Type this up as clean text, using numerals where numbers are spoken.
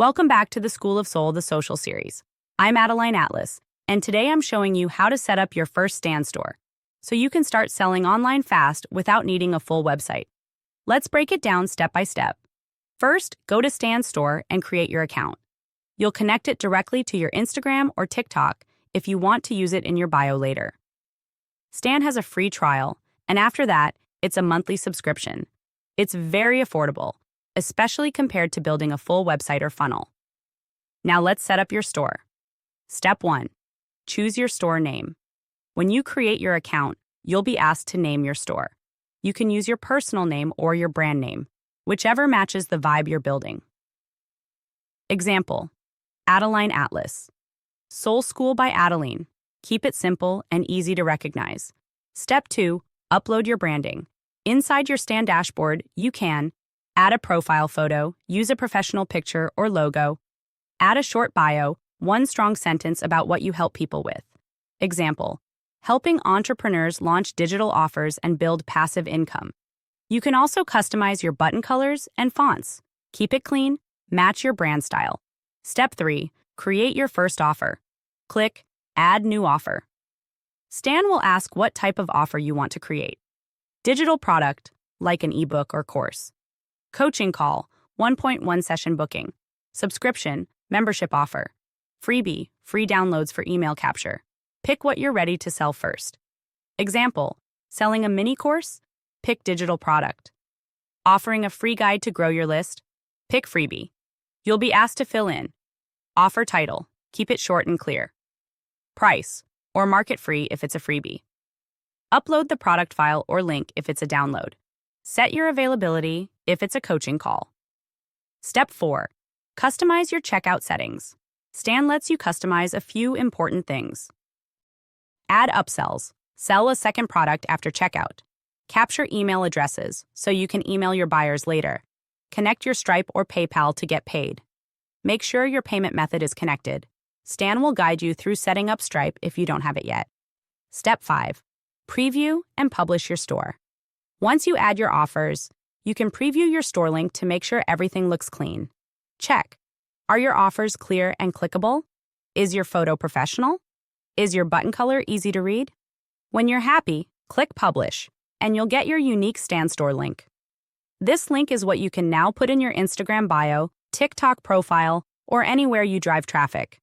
Welcome back to the School of Soul, the social series. I'm ADELINE Atlas, and today I'm showing you how to set up your first stand store, so you can start selling online fast without needing a full website. Let's break it down step by step. First, go to Stand Store and create your account. You'll connect it directly to your Instagram or TikTok if you want to use it in your bio later. Stand has a free trial, and after that, it's a monthly subscription. It's very affordable, especially compared to building a full website or funnel. Now let's set up your store. Step 1. Choose your store name. When you create your account, you'll be asked to name your store. You can use your personal name or your brand name, whichever matches the vibe you're building. Example: ADELINE Atlas. Soul School by ADELINE. Keep it simple and easy to recognize. Step 2. Upload your branding. Inside your Stand dashboard, you can add a profile photo, use a professional picture or logo, add a short bio, one strong sentence about what you help people with. Example: helping entrepreneurs launch digital offers and build passive income. You can also customize your button colors and fonts. Keep it clean, match your brand style. Step 3. Create your first offer. Click Add New Offer. Stan will ask what type of offer you want to create. Digital product, like an ebook or course. Coaching call, 1.1 session booking. Subscription, membership offer. Freebie, free downloads for email capture. Pick what you're ready to sell first. Example: selling a mini course? Pick digital product. Offering a free guide to grow your list? Pick freebie. You'll be asked to fill in. Offer title, keep it short and clear. Price, or market free if it's a freebie. Upload the product file or link if it's a download. Set your availability if it's a coaching call. Step 4. Customize your checkout settings. Stan lets you customize a few important things. Add upsells. Sell a second product after checkout. Capture email addresses so you can email your buyers later. Connect your Stripe or PayPal to get paid. Make sure your payment method is connected. Stan will guide you through setting up Stripe if you don't have it yet. Step 5. Preview and publish your store. Once you add your offers, you can preview your store link to make sure everything looks clean. Check. Are your offers clear and clickable? Is your photo professional? Is your button color easy to read? When you're happy, click Publish, and you'll get your unique Stand Store link. This link is what you can now put in your Instagram bio, TikTok profile, or anywhere you drive traffic.